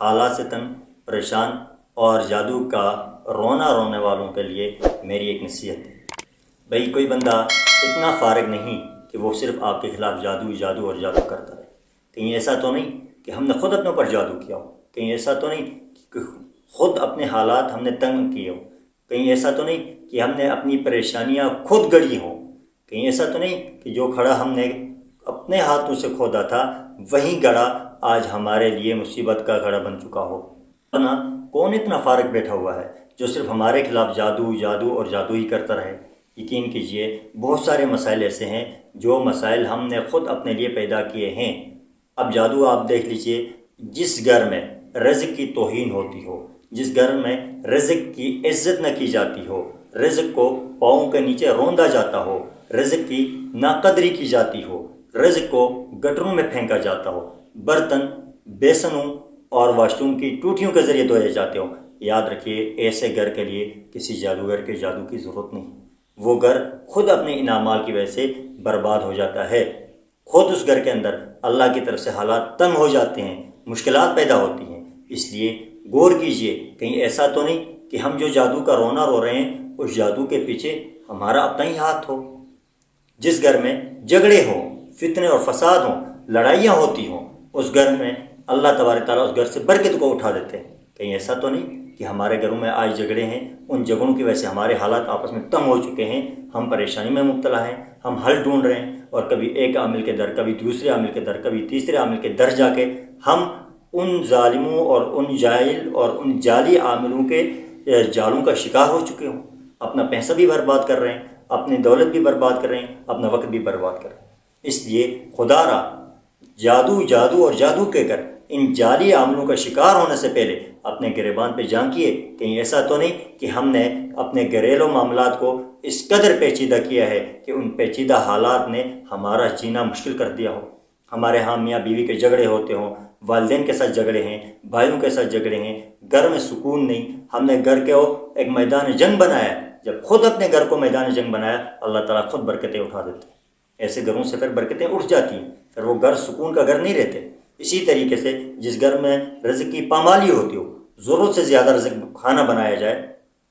حالات سے تنگ پریشان اور جادو کا رونے والوں کے لیے میری ایک نصیحت ہے۔ بھئی کوئی بندہ اتنا فارغ نہیں کہ وہ صرف آپ کے خلاف جادو اور جادو کرتا رہے۔ کہیں ایسا تو نہیں کہ ہم نے خود اپنے اوپر جادو کیا ہو، کہیں ایسا تو نہیں کہ خود اپنے حالات ہم نے تنگ کیے ہوں، کہیں ایسا تو نہیں کہ ہم نے اپنی پریشانیاں خود گڑھی ہوں، کہیں ایسا تو نہیں کہ جو کھڑا ہم نے اپنے ہاتھوں سے کھودا تھا وہیں گڑھا آج ہمارے لیے مصیبت کا گڑھا بن چکا ہو۔ ورنہ کون اتنا فارغ بیٹھا ہوا ہے جو صرف ہمارے خلاف جادو اور جادو ہی کرتا رہے۔ یقین کیجئے بہت سارے مسائل ایسے ہیں جو مسائل ہم نے خود اپنے لیے پیدا کیے ہیں۔ اب جادو آپ دیکھ لیجئے، جس گھر میں رزق کی توہین ہوتی ہو، جس گھر میں رزق کی عزت نہ کی جاتی ہو، رزق کو پاؤں کے نیچے روندا جاتا ہو، رزق کی ناقدری کی جاتی ہو، رزق کو گٹروں میں پھینکا جاتا ہو، برتن بیسنوں اور واش روم کی ٹوٹیوں کے ذریعے دھوئے جاتے ہوں، یاد رکھیے ایسے گھر کے لیے کسی جادوگر کے جادو کی ضرورت نہیں۔ وہ گھر خود اپنے انعامات کی وجہ سے برباد ہو جاتا ہے۔ خود اس گھر کے اندر اللہ کی طرف سے حالات تنگ ہو جاتے ہیں، مشکلات پیدا ہوتی ہیں۔ اس لیے غور کیجئے کہیں ایسا تو نہیں کہ ہم جو جادو کا رونا رو رہے ہیں اس جادو کے پیچھے ہمارا اپنا ہی ہاتھ ہو۔ جس گھر میں جھگڑے ہوں، فتنے اور فساد ہوں، لڑائیاں ہوتی ہوں، اس گھر میں اللہ تبارک تعالیٰ اس گھر سے برکت کو اٹھا دیتے ہیں۔ کہیں ایسا تو نہیں کہ ہمارے گھروں میں آج جھگڑے ہیں، ان جھگڑوں کی وجہ سے ہمارے حالات آپس میں تنگ ہو چکے ہیں، ہم پریشانی میں مبتلا ہیں، ہم حل ڈھونڈ رہے ہیں اور کبھی ایک عامل کے در، کبھی دوسرے عامل کے در، کبھی تیسرے عامل کے در جا کے ہم ان ظالموں اور ان جاہل اور ان جعلی عاملوں کے جالوں کا شکار ہو چکے ہوں۔ اپنا پیسہ بھی برباد کر رہے ہیں، اپنی دولت بھی برباد کر رہے ہیں، اپنا وقت بھی برباد کر رہے ہیں۔ اس لیے خدا را جادو اور جادو کہہ کر ان جعلی عاملوں کا شکار ہونے سے پہلے اپنے گریبان پہ جھانکیے، کہیں ایسا تو نہیں کہ ہم نے اپنے گھریلو معاملات کو اس قدر پیچیدہ کیا ہے کہ ان پیچیدہ حالات نے ہمارا جینا مشکل کر دیا ہو۔ ہمارے ہاں میاں بیوی کے جھگڑے ہوتے ہوں، والدین کے ساتھ جھگڑے ہیں، بھائیوں کے ساتھ جھگڑے ہیں، گھر میں سکون نہیں، ہم نے گھر کو ایک میدان جنگ بنایا۔ جب خود اپنے گھر کو میدان جنگ بنایا اللہ تعالیٰ خود برکتیں اٹھا دیتے ہیں۔ ایسے گھروں سے پھر برکتیں اٹھ جاتی ہیں، پھر وہ گھر سکون کا گھر نہیں رہتے۔ اسی طریقے سے جس گھر میں رزق کی پامالی ہوتی ہو، ضرورت سے زیادہ رزق کھانا بنایا جائے،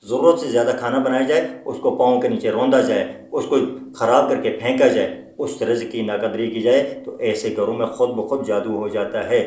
ضرورت سے زیادہ کھانا بنایا جائے، اس کو پاؤں کے نیچے روندا جائے، اس کو خراب کر کے پھینکا جائے، اس رزق کی ناقدری کی جائے، تو ایسے گھروں میں خود بخود جادو ہو جاتا ہے۔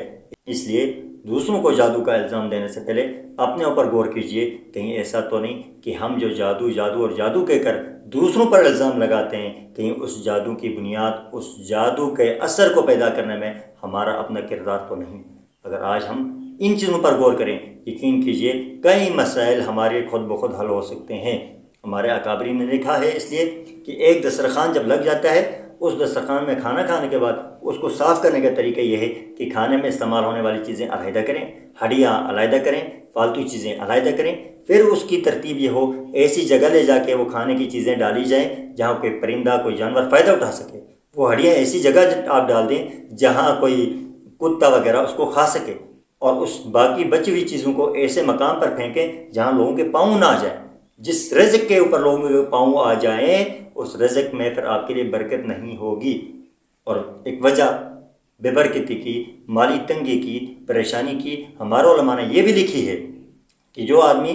اس لیے دوسروں کو جادو کا الزام دینے سے پہلے اپنے اوپر غور کیجئے، کہیں ایسا تو نہیں کہ ہم جو جادو اور جادو کہہ کر دوسروں پر الزام لگاتے ہیں، کہیں اس جادو کی بنیاد، اس جادو کے اثر کو پیدا کرنے میں ہمارا اپنا کردار تو نہیں۔ اگر آج ہم ان چیزوں پر غور کریں، یقین کیجئے کئی مسائل ہمارے خود بخود حل ہو سکتے ہیں۔ ہمارے اکابرین نے لکھا ہے اس لیے کہ ایک دسترخوان جب لگ جاتا ہے، اس دسترخوان میں کھانا کھانے کے بعد اس کو صاف کرنے کا طریقہ یہ ہے کہ کھانے میں استعمال ہونے والی چیزیں علیحدہ کریں، ہڈیاں علیحدہ کریں، فالتو چیزیں علیحدہ کریں، پھر اس کی ترتیب یہ ہو ایسی جگہ لے جا کے وہ کھانے کی چیزیں ڈالی جائیں جہاں کوئی پرندہ، کوئی جانور فائدہ اٹھا سکے۔ وہ ہڈیاں ایسی جگہ آپ ڈال دیں جہاں کوئی کتا وغیرہ اس کو کھا سکے، اور اس باقی بچی ہوئی چیزوں کو ایسے مقام پر پھینکیں جہاں لوگوں کے پاؤں نہ آ جائیں۔ جس رزق کے اوپر لوگوں کے پاؤں آ جائیں اس رزق میں پھر آپ کے لیے برکت نہیں ہوگی۔ اور ایک وجہ بے برکتی کی، مالی تنگی کی، پریشانی کی ہمارے علماء نے یہ بھی لکھی ہے کہ جو آدمی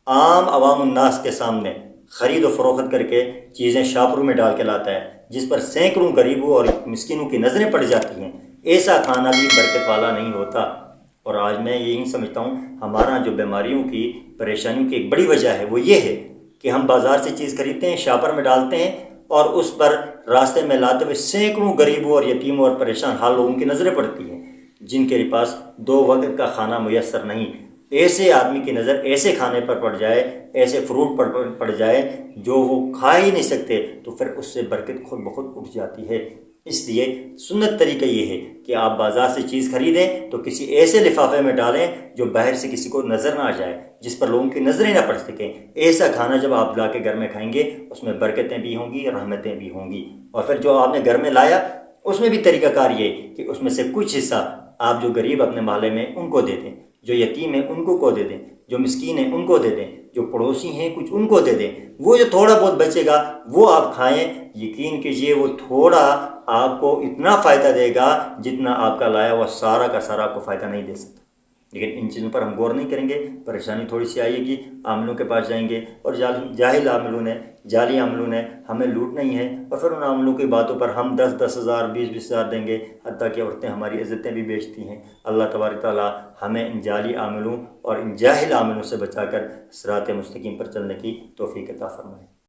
عام عوام الناس کے سامنے خرید و فروخت کر کے چیزیں شاپروں میں ڈال کے لاتا ہے، جس پر سینکڑوں غریبوں اور مسکینوں کی نظریں پڑ جاتی ہیں، ایسا کھانا بھی برکت والا نہیں ہوتا۔ اور آج میں یہی سمجھتا ہوں ہمارا جو بیماریوں کی، پریشانیوں کی ایک بڑی وجہ ہے وہ یہ ہے کہ ہم بازار سے چیز خریدتے ہیں، شاپر میں ڈالتے ہیں، اور اس پر راستے میں لاتے ہوئے سینکڑوں غریبوں اور یتیموں اور پریشان حال لوگوں کی نظریں پڑتی ہیں جن کے پاس 2 وقت کا کھانا میسر نہیں۔ ایسے آدمی کی نظر ایسے کھانے پر پڑ جائے، ایسے فروٹ پر پڑ جائے جو وہ کھا ہی نہیں سکتے، تو پھر اس سے برکت خود بخود اٹھ جاتی ہے۔ اس لیے سنت طریقہ یہ ہے کہ آپ بازار سے چیز خریدیں تو کسی ایسے لفافے میں ڈالیں جو باہر سے کسی کو نظر نہ آ جائے، جس پر لوگوں کی نظریں نہ پڑ سکیں۔ ایسا کھانا جب آپ لا کے گھر میں کھائیں گے اس میں برکتیں بھی ہوں گی، رحمتیں بھی ہوں گی۔ اور پھر جو آپ نے گھر میں لایا اس میں بھی طریقہ کار یہ کہ اس میں سے کچھ حصہ آپ جو غریب اپنے محلے میں ان کو دے دیں، جو یتیم ہیں ان کو دے دیں، جو مسکین ہیں ان کو دے دیں، جو پڑوسی ہیں کچھ ان کو دے دیں۔ وہ جو تھوڑا بہت بچے گا وہ آپ کھائیں، یقین کیجئے وہ تھوڑا آپ کو اتنا فائدہ دے گا جتنا آپ کا لایا ہوا سارا کا سارا آپ کو فائدہ نہیں دے سکتا۔ لیکن ان چیزوں پر ہم غور نہیں کریں گے، پریشانی تھوڑی سی آئے گی، عاملوں کے پاس جائیں گے اور جاہل عاملوں نے، جعلی عاملوں نے ہمیں لوٹنا ہی ہے، اور پھر ان عاملوں کی باتوں پر ہم 10,000 20,000 دیں گے، حتیٰ کہ عورتیں ہماری عزتیں بھی بیچتی ہیں۔ اللہ تبارک تعالیٰ ہمیں ان جعلی عاملوں اور ان جاہل عاملوں سے بچا کر صراط مستقیم پر چلنے کی توفیق عطا فرمائے۔